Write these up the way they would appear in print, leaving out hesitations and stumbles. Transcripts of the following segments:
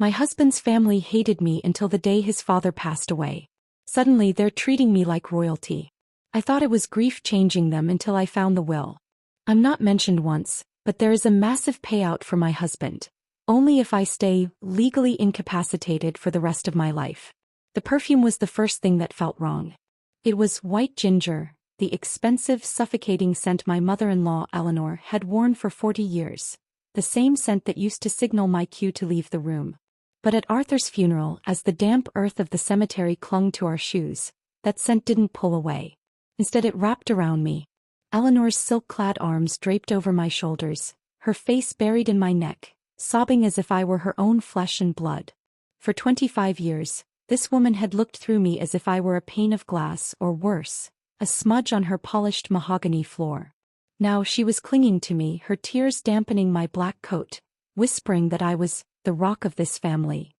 My husband's family hated me until the day his father passed away. Suddenly they're treating me like royalty. I thought it was grief changing them until I found the will. I'm not mentioned once, but there is a massive payout for my husband. Only if I stay legally incapacitated for the rest of my life. The perfume was the first thing that felt wrong. It was white ginger, the expensive, suffocating scent my mother-in-law Eleanor had worn for 40 years. The same scent that used to signal my cue to leave the room. But at Arthur's funeral, as the damp earth of the cemetery clung to our shoes, that scent didn't pull away. Instead it wrapped around me. Eleanor's silk-clad arms draped over my shoulders, her face buried in my neck, sobbing as if I were her own flesh and blood. For 25 years, this woman had looked through me as if I were a pane of glass or worse, a smudge on her polished mahogany floor. Now she was clinging to me, her tears dampening my black coat, whispering that I was the rock of this family.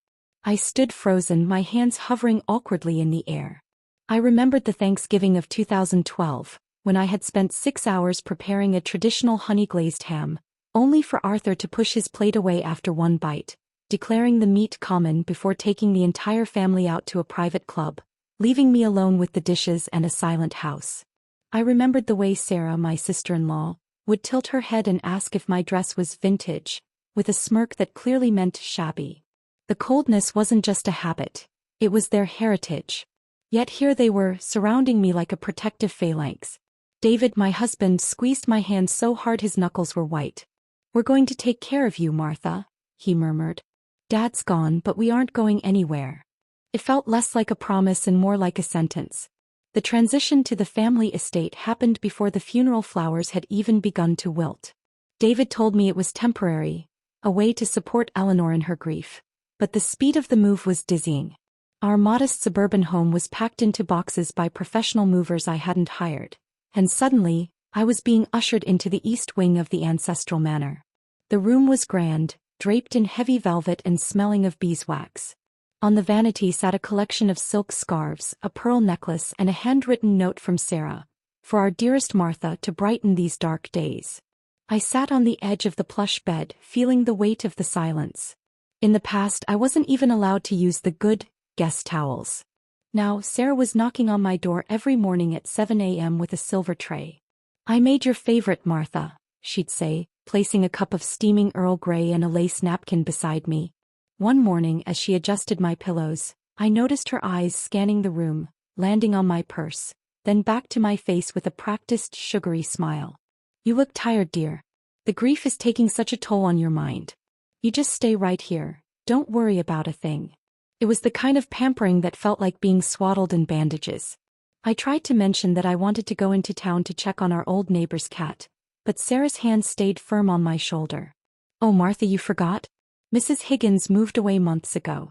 I stood frozen, my hands hovering awkwardly in the air. I remembered the Thanksgiving of 2012, when I had spent 6 hours preparing a traditional honey-glazed ham, only for Arthur to push his plate away after one bite, declaring the meat common before taking the entire family out to a private club, leaving me alone with the dishes and a silent house. I remembered the way Sarah, my sister-in-law, would tilt her head and ask if my dress was vintage, with a smirk that clearly meant shabby. The coldness wasn't just a habit, it was their heritage. Yet here they were, surrounding me like a protective phalanx. David, my husband, squeezed my hand so hard his knuckles were white. "We're going to take care of you, Martha," he murmured. "Dad's gone, but we aren't going anywhere." It felt less like a promise and more like a sentence. The transition to the family estate happened before the funeral flowers had even begun to wilt. David told me it was temporary, a way to support Eleanor in her grief. But the speed of the move was dizzying. Our modest suburban home was packed into boxes by professional movers I hadn't hired. And suddenly, I was being ushered into the east wing of the ancestral manor. The room was grand, draped in heavy velvet and smelling of beeswax. On the vanity sat a collection of silk scarves, a pearl necklace and a handwritten note from Sarah, "For our dearest Martha to brighten these dark days." I sat on the edge of the plush bed, feeling the weight of the silence. In the past, I wasn't even allowed to use the good guest towels. Now, Sarah was knocking on my door every morning at 7 a.m. with a silver tray. "I made your favorite, Martha," she'd say, placing a cup of steaming Earl Grey and a lace napkin beside me. One morning, as she adjusted my pillows, I noticed her eyes scanning the room, landing on my purse, then back to my face with a practiced, sugary smile. "You look tired, dear. The grief is taking such a toll on your mind. You just stay right here, don't worry about a thing." It was the kind of pampering that felt like being swaddled in bandages. I tried to mention that I wanted to go into town to check on our old neighbor's cat, but Sarah's hand stayed firm on my shoulder. "Oh, Martha, you forgot? Mrs. Higgins moved away months ago.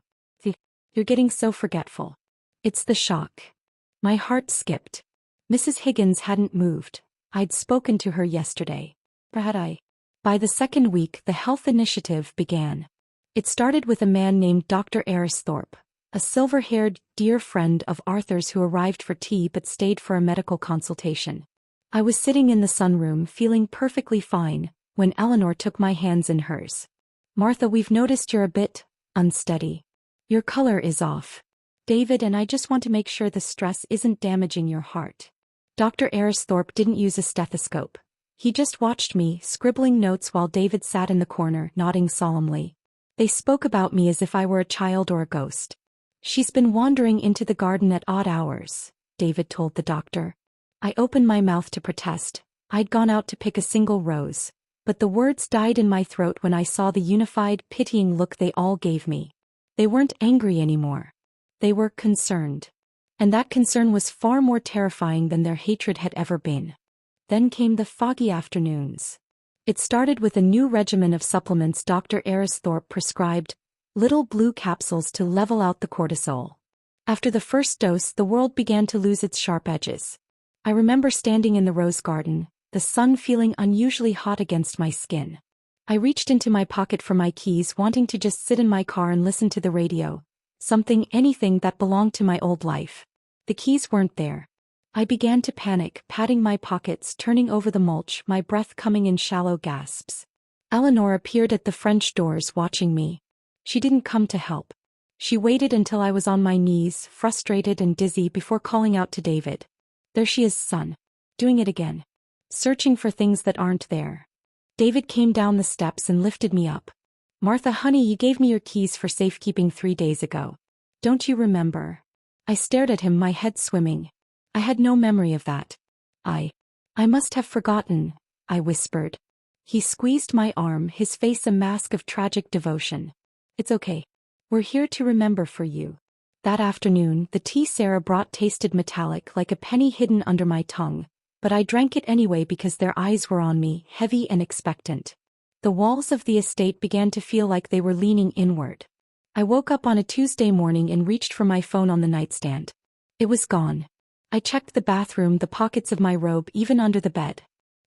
You're getting so forgetful." It's the shock. My heart skipped. Mrs. Higgins hadn't moved. I'd spoken to her yesterday. Or had I? By the second week, the health initiative began. It started with a man named Dr. Aristhorpe, a silver-haired, dear friend of Arthur's who arrived for tea but stayed for a medical consultation. I was sitting in the sunroom feeling perfectly fine, when Eleanor took my hands in hers. "Martha, we've noticed you're a bit unsteady. Your color is off. David and I just want to make sure the stress isn't damaging your heart." Dr. Aristhorpe didn't use a stethoscope. He just watched me, scribbling notes while David sat in the corner, nodding solemnly. They spoke about me as if I were a child or a ghost. "She's been wandering into the garden at odd hours," David told the doctor. I opened my mouth to protest. I'd gone out to pick a single rose, but the words died in my throat when I saw the unified, pitying look they all gave me. They weren't angry anymore. They were concerned. And that concern was far more terrifying than their hatred had ever been. Then came the foggy afternoons. It started with a new regimen of supplements Dr. Aristhorpe prescribed, little blue capsules to level out the cortisol. After the first dose, the world began to lose its sharp edges. I remember standing in the rose garden, the sun feeling unusually hot against my skin. I reached into my pocket for my keys, wanting to just sit in my car and listen to the radio, anything that belonged to my old life. The keys weren't there. I began to panic, patting my pockets, turning over the mulch, my breath coming in shallow gasps. Eleanor appeared at the French doors, watching me. She didn't come to help. She waited until I was on my knees, frustrated and dizzy, before calling out to David. There she is, son. Doing it again. Searching for things that aren't there. David came down the steps and lifted me up. Martha, honey, you gave me your keys for safekeeping 3 days ago. Don't you remember? I stared at him, my head swimming. I had no memory of that. I must have forgotten, I whispered. He squeezed my arm, his face a mask of tragic devotion. It's okay. We're here to remember for you. That afternoon, the tea Sarah brought tasted metallic, like a penny hidden under my tongue, but I drank it anyway because their eyes were on me, heavy and expectant. The walls of the estate began to feel like they were leaning inward. I woke up on a Tuesday morning and reached for my phone on the nightstand. It was gone. I checked the bathroom, the pockets of my robe, even under the bed.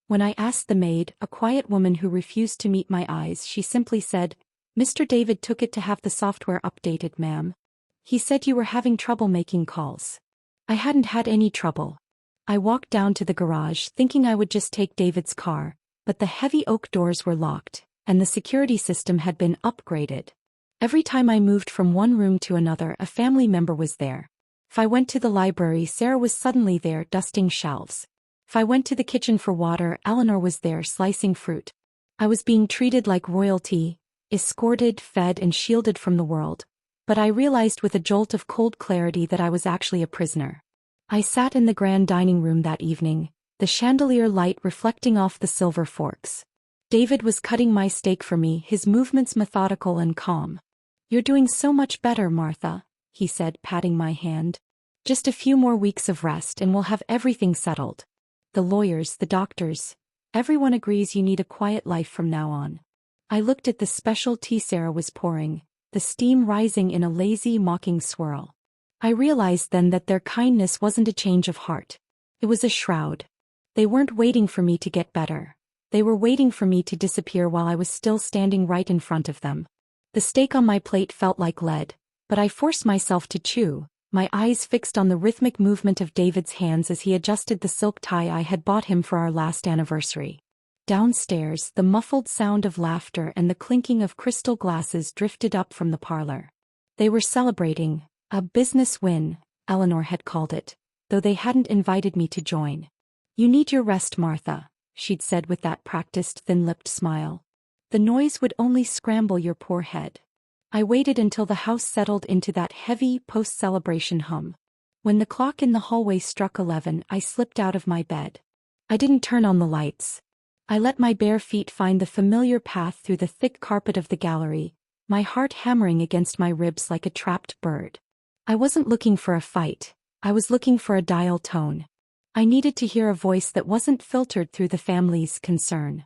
When I asked the maid, a quiet woman who refused to meet my eyes, she simply said, "Mr. David took it to have the software updated, ma'am. He said you were having trouble making calls." I hadn't had any trouble. I walked down to the garage, thinking I would just take David's car, but the heavy oak doors were locked, and the security system had been upgraded. Every time I moved from one room to another, a family member was there. If I went to the library, Sarah was suddenly there, dusting shelves. If I went to the kitchen for water, Eleanor was there, slicing fruit. I was being treated like royalty, escorted, fed, and shielded from the world, but I realized with a jolt of cold clarity that I was actually a prisoner. I sat in the grand dining room that evening, the chandelier light reflecting off the silver forks. David was cutting my steak for me, his movements methodical and calm. "You're doing so much better, Martha," he said, patting my hand. "Just a few more weeks of rest and we'll have everything settled. The lawyers, the doctors, everyone agrees you need a quiet life from now on." I looked at the special tea Sarah was pouring, the steam rising in a lazy, mocking swirl. I realized then that their kindness wasn't a change of heart. It was a shroud. They weren't waiting for me to get better. They were waiting for me to disappear while I was still standing right in front of them. The steak on my plate felt like lead, but I forced myself to chew, my eyes fixed on the rhythmic movement of David's hands as he adjusted the silk tie I had bought him for our last anniversary. Downstairs, the muffled sound of laughter and the clinking of crystal glasses drifted up from the parlor. They were celebrating a business win, Eleanor had called it, though they hadn't invited me to join. "You need your rest, Martha," she'd said with that practiced thin-lipped smile. "The noise would only scramble your poor head." I waited until the house settled into that heavy, post-celebration hum. When the clock in the hallway struck 11, I slipped out of my bed. I didn't turn on the lights. I let my bare feet find the familiar path through the thick carpet of the gallery, my heart hammering against my ribs like a trapped bird. I wasn't looking for a fight. I was looking for a dial tone. I needed to hear a voice that wasn't filtered through the family's concern.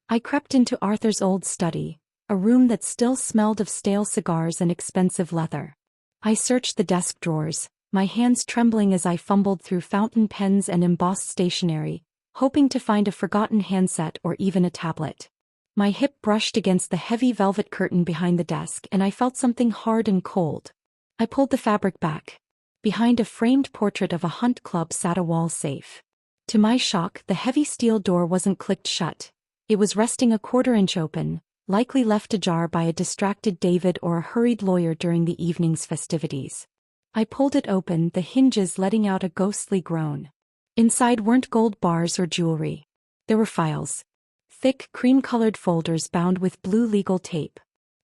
I crept into Arthur's old study, a room that still smelled of stale cigars and expensive leather. I searched the desk drawers, my hands trembling as I fumbled through fountain pens and embossed stationery, hoping to find a forgotten handset or even a tablet. My hip brushed against the heavy velvet curtain behind the desk and I felt something hard and cold. I pulled the fabric back. Behind a framed portrait of a hunt club sat a wall safe. To my shock, the heavy steel door wasn't clicked shut. It was resting a quarter-inch open, likely left ajar by a distracted David or a hurried lawyer during the evening's festivities. I pulled it open, the hinges letting out a ghostly groan. Inside weren't gold bars or jewelry. There were files. Thick, cream-colored folders bound with blue legal tape.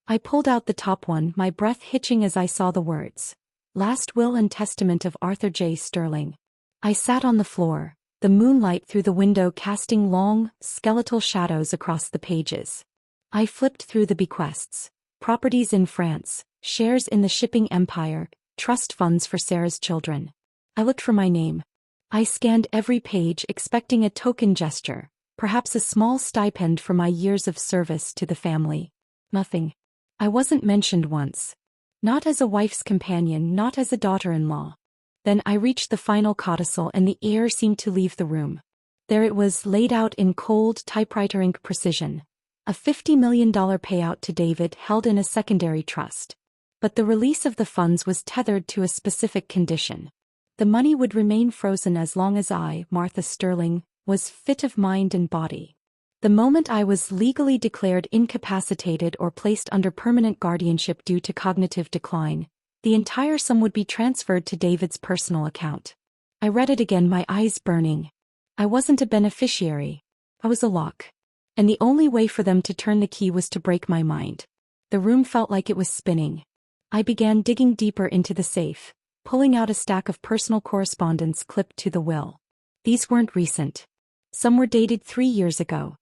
I pulled out the top one, my breath hitching as I saw the words, "Last Will and Testament of Arthur J. Sterling." I sat on the floor, the moonlight through the window casting long, skeletal shadows across the pages. I flipped through the bequests. Properties in France, shares in the shipping empire, trust funds for Sarah's children. I looked for my name. I scanned every page expecting a token gesture, perhaps a small stipend for my years of service to the family. Nothing. I wasn't mentioned once. Not as a wife's companion, not as a daughter-in-law. Then I reached the final codicil and the air seemed to leave the room. There it was, laid out in cold typewriter ink precision. A $50 million payout to David held in a secondary trust. But the release of the funds was tethered to a specific condition. The money would remain frozen as long as I, Martha Sterling, was fit of mind and body. The moment I was legally declared incapacitated or placed under permanent guardianship due to cognitive decline, the entire sum would be transferred to David's personal account. I read it again, my eyes burning. I wasn't a beneficiary. I was a lock. And the only way for them to turn the key was to break my mind. The room felt like it was spinning. I began digging deeper into the safe, pulling out a stack of personal correspondence clipped to the will. These weren't recent. Some were dated 3 years ago.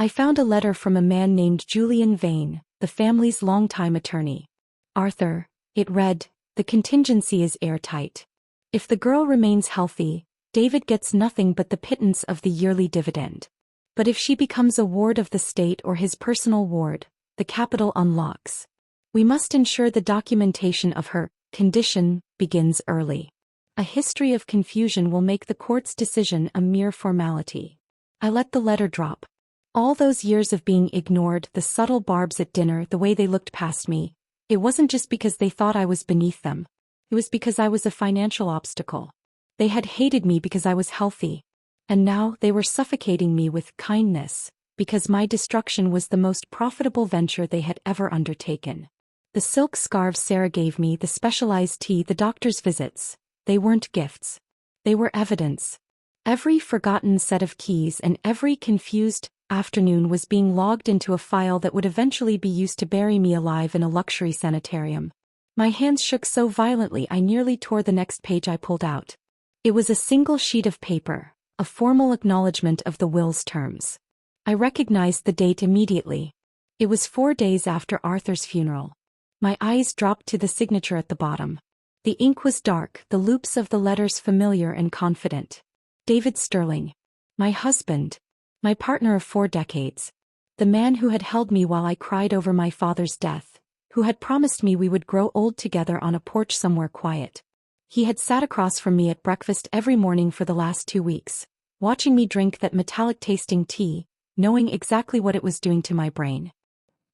I found a letter from a man named Julian Vane, the family's longtime attorney. Arthur, it read, the contingency is airtight. If the girl remains healthy, David gets nothing but the pittance of the yearly dividend. But if she becomes a ward of the state or his personal ward, the capital unlocks. We must ensure the documentation of her condition begins early. A history of confusion will make the court's decision a mere formality. I let the letter drop. All those years of being ignored, the subtle barbs at dinner, the way they looked past me, it wasn't just because they thought I was beneath them. It was because I was a financial obstacle. They had hated me because I was healthy. And now they were suffocating me with kindness, because my destruction was the most profitable venture they had ever undertaken. The silk scarves Sarah gave me, the specialized tea, the doctor's visits, they weren't gifts. They were evidence. Every forgotten set of keys and every confused afternoon was being logged into a file that would eventually be used to bury me alive in a luxury sanitarium. My hands shook so violently I nearly tore the next page I pulled out. It was a single sheet of paper, a formal acknowledgement of the will's terms. I recognized the date immediately. It was 4 days after Arthur's funeral. My eyes dropped to the signature at the bottom. The ink was dark, the loops of the letters familiar and confident. David Sterling. My husband. My partner of 4 decades. The man who had held me while I cried over my father's death, who had promised me we would grow old together on a porch somewhere quiet. He had sat across from me at breakfast every morning for the last 2 weeks, watching me drink that metallic-tasting tea, knowing exactly what it was doing to my brain.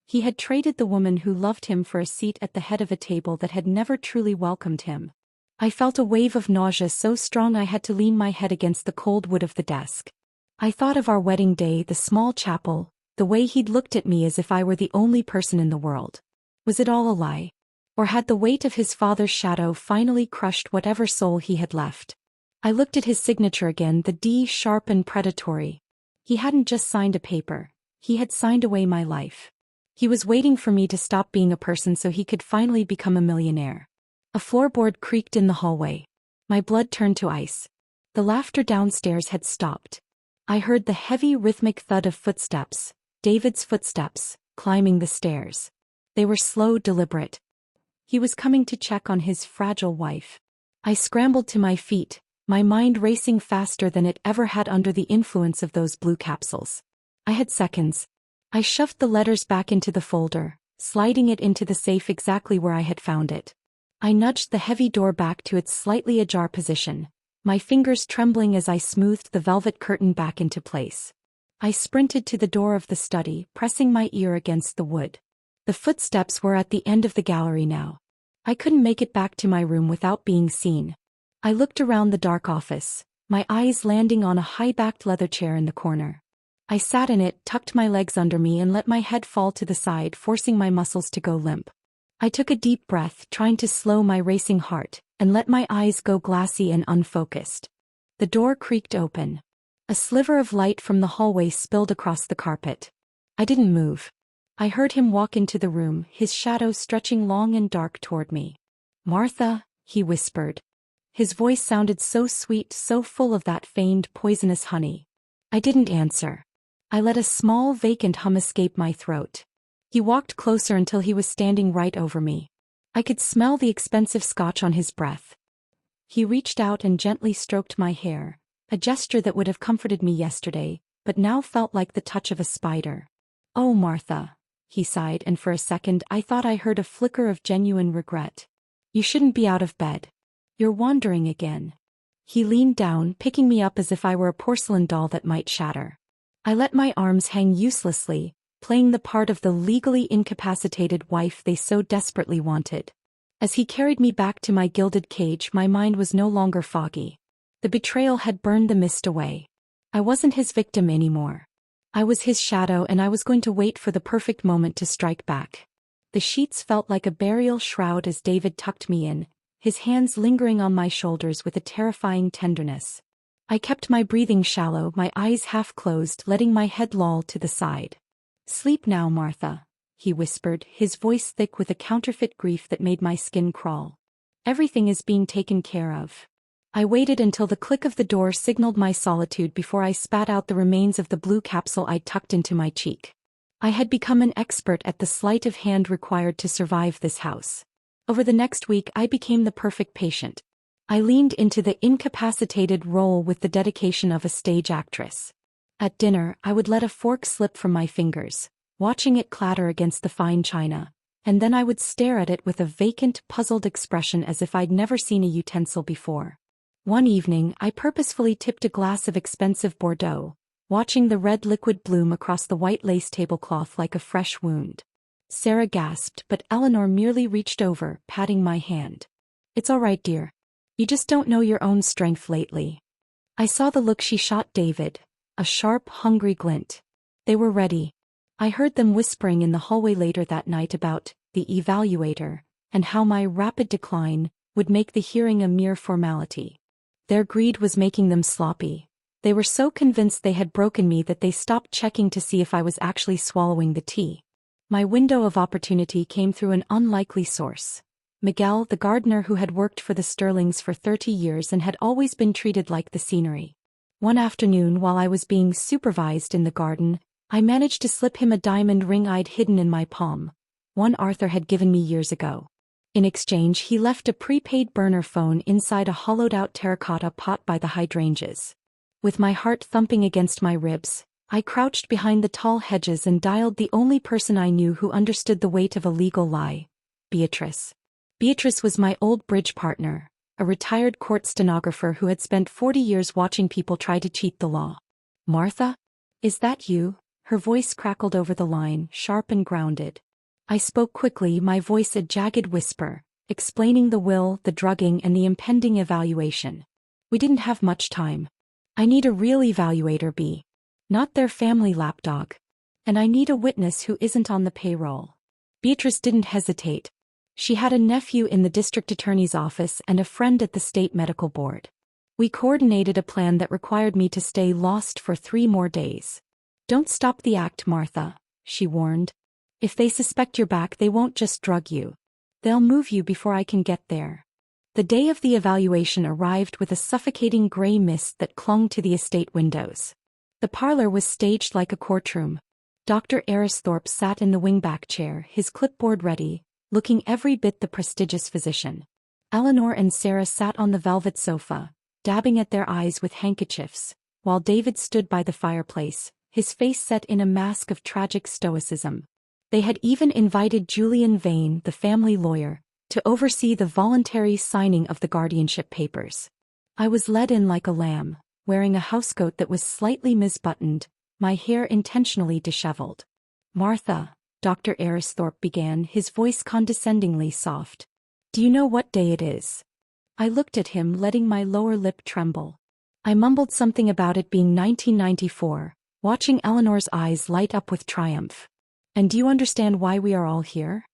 He had traded the woman who loved him for a seat at the head of a table that had never truly welcomed him. I felt a wave of nausea so strong I had to lean my head against the cold wood of the desk. I thought of our wedding day, the small chapel, the way he'd looked at me as if I were the only person in the world. Was it all a lie? Or had the weight of his father's shadow finally crushed whatever soul he had left? I looked at his signature again, the D sharp and predatory. He hadn't just signed a paper. He had signed away my life. He was waiting for me to stop being a person so he could finally become a millionaire. A floorboard creaked in the hallway. My blood turned to ice. The laughter downstairs had stopped. I heard the heavy rhythmic thud of footsteps, David's footsteps, climbing the stairs. They were slow, deliberate. He was coming to check on his fragile wife. I scrambled to my feet, my mind racing faster than it ever had under the influence of those blue capsules. I had seconds. I shoved the letters back into the folder, sliding it into the safe exactly where I had found it. I nudged the heavy door back to its slightly ajar position, my fingers trembling as I smoothed the velvet curtain back into place. I sprinted to the door of the study, pressing my ear against the wood. The footsteps were at the end of the gallery now. I couldn't make it back to my room without being seen. I looked around the dark office, my eyes landing on a high-backed leather chair in the corner. I sat in it, tucked my legs under me and let my head fall to the side, forcing my muscles to go limp. I took a deep breath, trying to slow my racing heart, and let my eyes go glassy and unfocused. The door creaked open. A sliver of light from the hallway spilled across the carpet. I didn't move. I heard him walk into the room, his shadow stretching long and dark toward me. "Martha," he whispered. His voice sounded so sweet, so full of that famed poisonous honey. I didn't answer. I let a small vacant hum escape my throat. He walked closer until he was standing right over me. I could smell the expensive scotch on his breath. He reached out and gently stroked my hair, a gesture that would have comforted me yesterday, but now felt like the touch of a spider. "Oh, Martha," he sighed, and for a second I thought I heard a flicker of genuine regret. "You shouldn't be out of bed. You're wandering again." He leaned down, picking me up as if I were a porcelain doll that might shatter. I let my arms hang uselessly, playing the part of the legally incapacitated wife they so desperately wanted. As he carried me back to my gilded cage, my mind was no longer foggy. The betrayal had burned the mist away. I wasn't his victim anymore. I was his shadow and I was going to wait for the perfect moment to strike back. The sheets felt like a burial shroud as David tucked me in, his hands lingering on my shoulders with a terrifying tenderness. I kept my breathing shallow, my eyes half closed, letting my head loll to the side. "Sleep now, Martha," he whispered, his voice thick with a counterfeit grief that made my skin crawl. "Everything is being taken care of." I waited until the click of the door signaled my solitude before I spat out the remains of the blue capsule I'd tucked into my cheek. I had become an expert at the sleight of hand required to survive this house. Over the next week I became the perfect patient. I leaned into the incapacitated role with the dedication of a stage actress. At dinner, I would let a fork slip from my fingers, watching it clatter against the fine china, and then I would stare at it with a vacant, puzzled expression as if I'd never seen a utensil before. One evening, I purposefully tipped a glass of expensive Bordeaux, watching the red liquid bloom across the white lace tablecloth like a fresh wound. Sarah gasped, but Eleanor merely reached over, patting my hand. "It's all right, dear. You just don't know your own strength lately." I saw the look she shot David, a sharp, hungry glint. They were ready. I heard them whispering in the hallway later that night about the evaluator, and how my rapid decline would make the hearing a mere formality. Their greed was making them sloppy. They were so convinced they had broken me that they stopped checking to see if I was actually swallowing the tea. My window of opportunity came through an unlikely source. Miguel, the gardener who had worked for the Sterlings for 30 years and had always been treated like the scenery. One afternoon while I was being supervised in the garden, I managed to slip him a diamond ring I'd hidden in my palm, one Arthur had given me years ago. In exchange, he left a prepaid burner phone inside a hollowed-out terracotta pot by the hydrangeas. With my heart thumping against my ribs, I crouched behind the tall hedges and dialed the only person I knew who understood the weight of a legal lie: Beatrice. Beatrice was my old bridge partner, a retired court stenographer who had spent 40 years watching people try to cheat the law. "Martha? Is that you?" Her voice crackled over the line, sharp and grounded. I spoke quickly, my voice a jagged whisper, explaining the will, the drugging, and the impending evaluation. "We didn't have much time. I need a real evaluator, B. Not their family lapdog. And I need a witness who isn't on the payroll." Beatrice didn't hesitate. She had a nephew in the district attorney's office and a friend at the state medical board. We coordinated a plan that required me to stay lost for 3 more days. "Don't stop the act, Martha," she warned. "If they suspect you're back, they won't just drug you. They'll move you before I can get there." The day of the evaluation arrived with a suffocating gray mist that clung to the estate windows. The parlor was staged like a courtroom. Dr. Aristhorpe sat in the wingback chair, his clipboard ready, looking every bit the prestigious physician. Eleanor and Sarah sat on the velvet sofa, dabbing at their eyes with handkerchiefs, while David stood by the fireplace, his face set in a mask of tragic stoicism. They had even invited Julian Vane, the family lawyer, to oversee the voluntary signing of the guardianship papers. I was led in like a lamb, wearing a housecoat that was slightly misbuttoned, my hair intentionally disheveled. "Martha," Dr. Aristhorpe began, his voice condescendingly soft. "Do you know what day it is?" I looked at him, letting my lower lip tremble. I mumbled something about it being 1994, watching Eleanor's eyes light up with triumph. "And do you understand why we are all here?"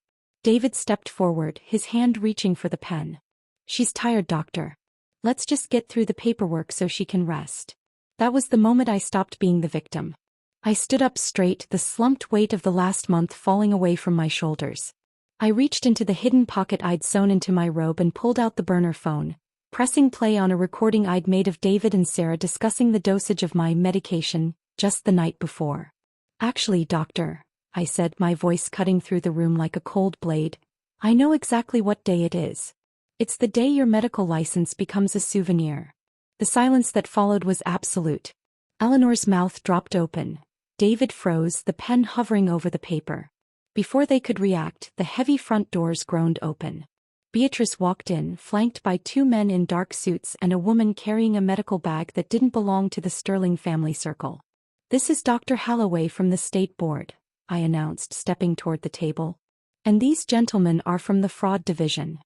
David stepped forward, his hand reaching for the pen. "She's tired, doctor. Let's just get through the paperwork so she can rest." That was the moment I stopped being the victim. I stood up straight, the slumped weight of the last month falling away from my shoulders. I reached into the hidden pocket I'd sewn into my robe and pulled out the burner phone, pressing play on a recording I'd made of David and Sarah discussing the dosage of my medication just the night before. "Actually, doctor," I said, my voice cutting through the room like a cold blade, "I know exactly what day it is. It's the day your medical license becomes a souvenir." The silence that followed was absolute. Eleanor's mouth dropped open. David froze, the pen hovering over the paper. Before they could react, the heavy front doors groaned open. Beatrice walked in, flanked by 2 men in dark suits and a woman carrying a medical bag that didn't belong to the Sterling family circle. "This is Dr. Halloway from the State Board," I announced, stepping toward the table. "And these gentlemen are from the Fraud Division."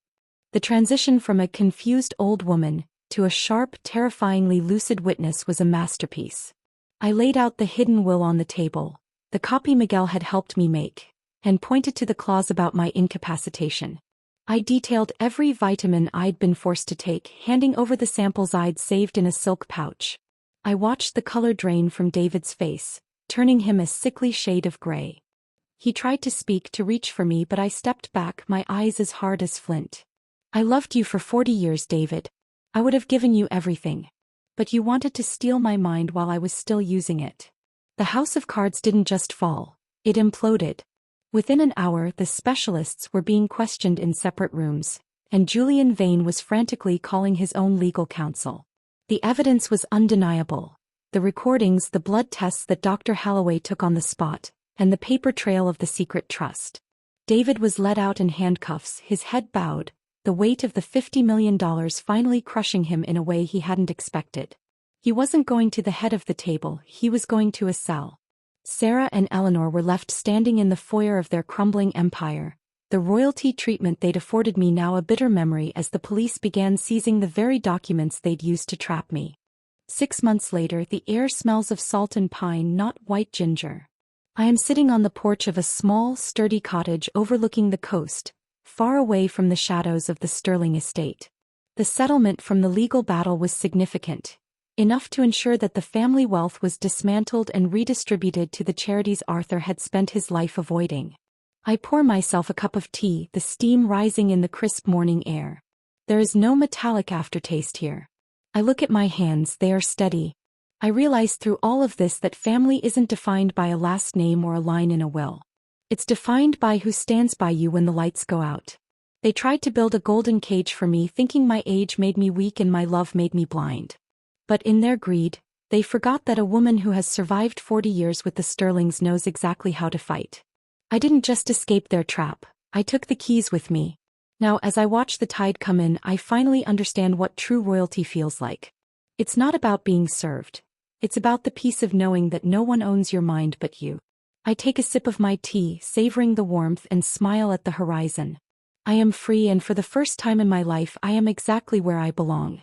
The transition from a confused old woman to a sharp, terrifyingly lucid witness was a masterpiece. I laid out the hidden will on the table, the copy Miguel had helped me make, and pointed to the clause about my incapacitation. I detailed every vitamin I'd been forced to take, handing over the samples I'd saved in a silk pouch. I watched the color drain from David's face, turning him a sickly shade of gray. He tried to speak, to reach for me, but I stepped back, my eyes as hard as flint. I loved you for 40 years, David. I would have given you everything. But you wanted to steal my mind while I was still using it. The house of cards didn't just fall, it imploded. Within an hour, the specialists were being questioned in separate rooms, and Julian Vane was frantically calling his own legal counsel. The evidence was undeniable. The recordings, the blood tests that Dr. Holloway took on the spot, and the paper trail of the secret trust. David was led out in handcuffs, his head bowed, the weight of the $50 million finally crushing him in a way he hadn't expected. He wasn't going to the head of the table, he was going to a cell. Sarah and Eleanor were left standing in the foyer of their crumbling empire, the royalty treatment they'd afforded me now a bitter memory as the police began seizing the very documents they'd used to trap me. 6 months later, the air smells of salt and pine, not white ginger. I am sitting on the porch of a small, sturdy cottage overlooking the coast, far away from the shadows of the Sterling estate. The settlement from the legal battle was significant, enough to ensure that the family wealth was dismantled and redistributed to the charities Arthur had spent his life avoiding. I pour myself a cup of tea, the steam rising in the crisp morning air. There is no metallic aftertaste here. I look at my hands, they are steady. I realize through all of this that family isn't defined by a last name or a line in a will. It's defined by who stands by you when the lights go out. They tried to build a golden cage for me, thinking my age made me weak and my love made me blind. But in their greed, they forgot that a woman who has survived 40 years with the Sterlings knows exactly how to fight. I didn't just escape their trap, I took the keys with me. Now, as I watch the tide come in, I finally understand what true royalty feels like. It's not about being served. It's about the peace of knowing that no one owns your mind but you. I take a sip of my tea, savoring the warmth, and smile at the horizon. I am free, and for the first time in my life I am exactly where I belong.